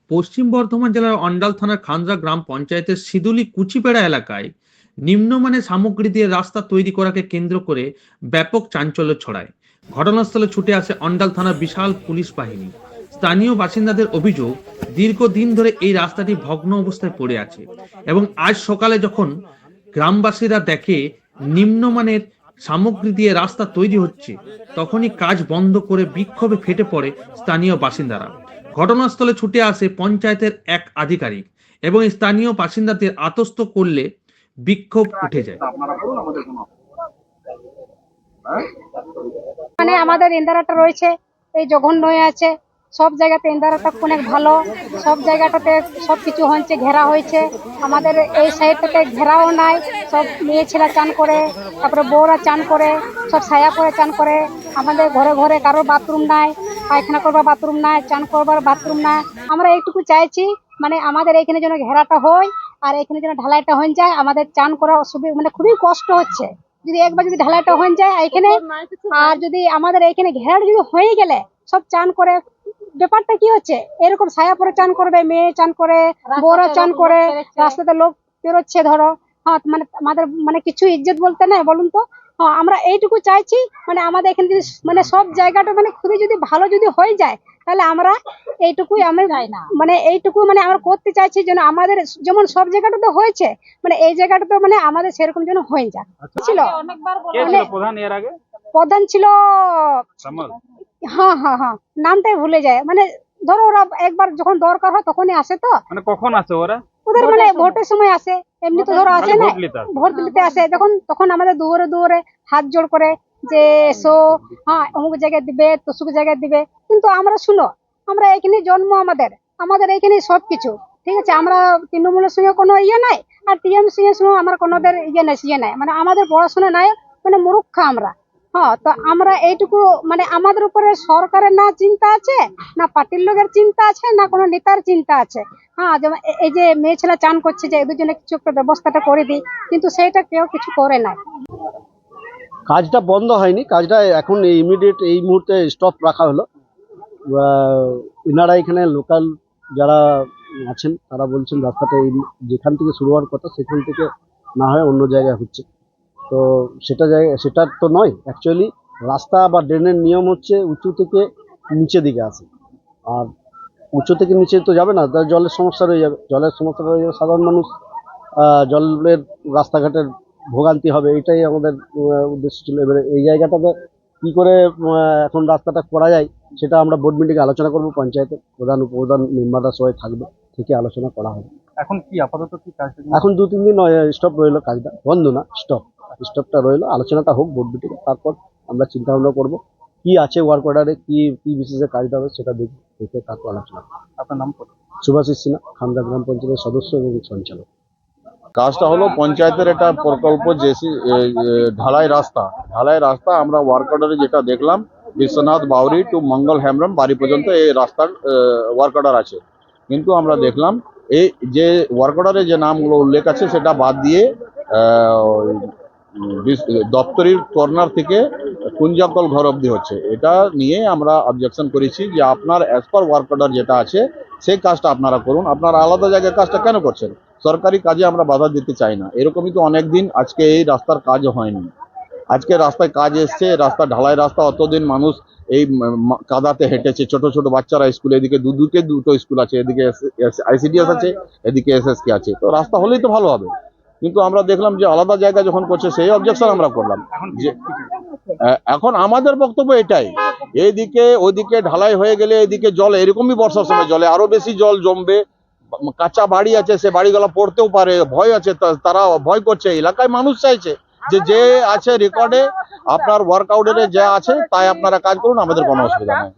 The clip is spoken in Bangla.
পশ্চিম বর্ধমান জেলার অন্ডাল থানার খানরা গ্রাম পঞ্চায়েতের সিদুলি কুচিপেড়া এলাকায় নিম্নমানের সামগ্রী দিয়ে রাস্তা তৈরি করাকে কেন্দ্র করে ব্যাপক চাঞ্চল্য ছড়ায়। ঘটনাস্থলে ছুটে আসে অন্ডাল থানার বিশাল পুলিশ বাহিনী। স্থানীয় বাসিন্দাদের অভিযোগ, দীর্ঘদিন ধরে এই রাস্তাটি ভগ্ন অবস্থায় পড়ে আছে এবং আজ সকালে যখন গ্রামবাসীরা দেখে নিম্নমানের সামগ্রী দিয়ে রাস্তা তৈরি হচ্ছে, তখনই কাজ বন্ধ করে বিক্ষোভে ফেটে পড়ে স্থানীয় বাসিন্দারা। ঘটনাস্থলে ছুটে আসে পঞ্চায়েতের এক আধিকারিক এবং স্থানীয় বাসিন্দাদের আতস্ত করলে বিক্ষোভ উঠে যায়। মানে আমাদের ইন্দারাটা রয়েছে, এই জঘন্য হয়ে আছে। সব জায়গাতে ইন্দারাটা অনেক ভালো, সব জায়গাটাতে সবকিছু হচ্ছে, ঘেরা হয়েছে। আমাদের এই সাইডটাতে ঘেরাও নাই, সব মেয়ে ছেলে চান করে, তারপরে বউরা চান করে, সব ছায়া করে চান করে। আমাদের ঘরে ঘরে কারোর বাথরুম নাই, পায়খানা করবার বাথরুম নাই, চান করবার বাথরুম নাই। আমরা এইটুকু চাইছি, মানে আমাদের এখানে যেন ঘেরাটা হয় আর এখানে যেন ঢালাইটা হয়ে যায়। আমাদের চান করা অসুবিধা, মানে খুবই কষ্ট হচ্ছে। যদি একবার যদি ঢালাইটা হয়ে যায় এখানে, আর যদি আমাদের এখানে ঘেরাটা যদি হয়ে গেলে সব চান করে, ব্যাপারটা কি হচ্ছে, এরকম ছায়া পরে চান করবে, মেয়ে চান করে, বউরা চান করে, রাস্তাতে লোক বেরোচ্ছে ধরো। হ্যাঁ, মানে আমাদের মানে কিছু ইজ্জত বলতে নাই, বলুন তো। হ্যাঁ, আমরা এইটুকু চাইছি, মানে আমাদের এখানে যদি মানে সব জায়গাটা মানে খুবই যদি ভালো যদি হয়ে যায়, তাহলে আমরা এইটুকুই আমি মানে এইটুকু মানে আমরা করতে চাইছি, যেন আমাদের যেমন সব জায়গাটাতে হয়েছে, মানে এই জায়গাটাতে মানে আমাদের সেরকম যেন হয়ে যায়। ছিল প্রধান ছিল, হ্যাঁ হ্যাঁ হ্যাঁ, নামটাই ভুলে যায়। মানে ধরো ওরা একবার যখন দরকার হয় তখনই আসে। তো মানে কখন আসে ওরা? ওদের মানে ভোটের সময় আসে, এমনি তো ধরো আসে না, ভোট দিতে আসে যখন, তখন আমাদের দুয়ারে দুয়ারে হাত জোড় করে যে এসো, হ্যাঁ অমুক জায়গায় দিবে, তসুক জায়গায় দিবে। কিন্তু আমরা শুনো, আমরা এখানে জন্ম, আমাদের আমাদের এখানে সবকিছু ঠিক আছে। আমরা তৃণমূলের সঙ্গে কোনো ইয়ে নাই, আর টিএমসি এর সঙ্গে আমার কোনো ইয়ে নাই, মানে আমাদের পড়াশোনা নাই, মানে মূর্খ আমরা। হ্যাঁ, তো আমরা এইটুকু মানে আমাদের উপরে সরকারের না চিন্তা আছে, না পার্টির লোকের চিন্তা আছে, না কোনো নেতার চিন্তা আছে। হ্যাঁ, যেমন এই যে মেয়ে ছেলে চান করছে, যে এদের জন্য কিছু একটা ব্যবস্থাটা করে দিই, কিন্তু সেটা কেউ কিছু করে না। কাজটা বন্ধ হয়নি, কাজটা এখন ইমিডিয়েট এই মুহূর্তে স্টপ রাখা হলো। এনারা এখানে লোকাল যারা আছেন তারা বলছেন রাস্তাটা যেখান থেকে শুরু হওয়ার কথা সেখান থেকে না হয় অন্য জায়গায় হচ্ছে। তো সেটা তো নয় অ্যাকচুয়ালি। রাস্তা বা ড্রেনের নিয়ম হচ্ছে উঁচু থেকে নিচে দিকে আসে, আর উঁচু থেকে নিচে তো যাবে না, তার জলের সমস্যা রয়ে যাবে। সাধারণ মানুষ জলের রাস্তাঘাটের ভোগান্তি হবে, এটাই আমাদের উদ্দেশ্য ছিল। এবারে এই জায়গাটাতে কি করে এখন রাস্তাটা করা যায় সেটা আমরা বোর্ড মিটিংয়ে আলোচনা করব। পঞ্চায়েতের প্রধান উপপ্রধান মেম্বাররা সবাই থাকবে, থেকে আলোচনা করা হবে। এখন কি আপাতত কি কাজ? এখন 2-3 দিন স্টপ রইলো, কাজটা বন্ধ না, স্টপটা রইলো। আলোচনাটা হোক বোর্ড মিটিংয়ে, তারপর আমরা চিন্তা ভাবনা করবো কি আছে ওয়ার্ক অর্ডারে, কি বিশেষে কাজটা হবে সেটা দেখে তারপর আলোচনা। আপনার নাম? সুভাষিস সিনহা, খানরা গ্রাম পঞ্চায়েতের সদস্য এবং সঞ্চালক। কাজটা হলো পঞ্চায়েতের একটা প্রকল্প, ঢালাই রাস্তা আমরা ওয়ার্ক অর্ডারে যেটা দেখলাম, বিশ্বনাথ বাউরি টু মঙ্গল হেমব্রম বাড়ি পর্যন্ত এই রাস্তার ওয়ার্ক অর্ডার আছে। কিন্তু আমরা দেখলাম এই যে ওয়ার্ক অর্ডারে যে নামগুলো উল্লেখ আছে সেটা বাদ দিয়ে দপ্তরির কর্নার থেকে কুঞ্জাকল ঘর অব্দি হচ্ছে। এটা নিয়ে আমরা অবজেকশন করেছি যে আপনার অ্যাজ পার ওয়ার্ক অর্ডার যেটা আছে সেই কাজটা আপনারা করুন, আপনারা আলাদা জায়গায় কাজটা কেন করছেন? সরকারি কাজে আমরা বাধা দিতে চাই না। এরকমই তো অনেক দিন আজকে এই রাস্তার কাজ হয়নি, আজকে রাস্তায় কাজ এসছে। রাস্তা ঢালাই রাস্তা, অতদিন মানুষ এই কাদাতে হেঁটেছে, ছোট ছোট বাচ্চারা স্কুলে, এদিকে দুটো স্কুল আছে, এদিকে আইসিডিএস আছে, এদিকে এসএসকে আছে। তো রাস্তা হলেই তো ভালো হবে, কিন্তু আমরা দেখলাম যে আলাদা জায়গা যখন করছে সেই অবজেকশন আমরা করলাম। যে এখন আমাদের বক্তব্য এটাই, এইদিকে ওইদিকে ঢালাই হয়ে গেলে এদিকে জল, এরকমই বর্ষার সময় জলে আরো বেশি জল জমবে। কাঁচা বাড়ি আছে, সে বাড়িগুলো পড়তেও পারে, ভয় আছে, তারা ভয় করছে। এলাকায় মানুষ চাইছে যে আছে রেকর্ডে আপনার ওয়ার্ক আউটে যা আছে তাই আপনারা কাজ করুন, আমাদের কোনো অসুবিধা নেই।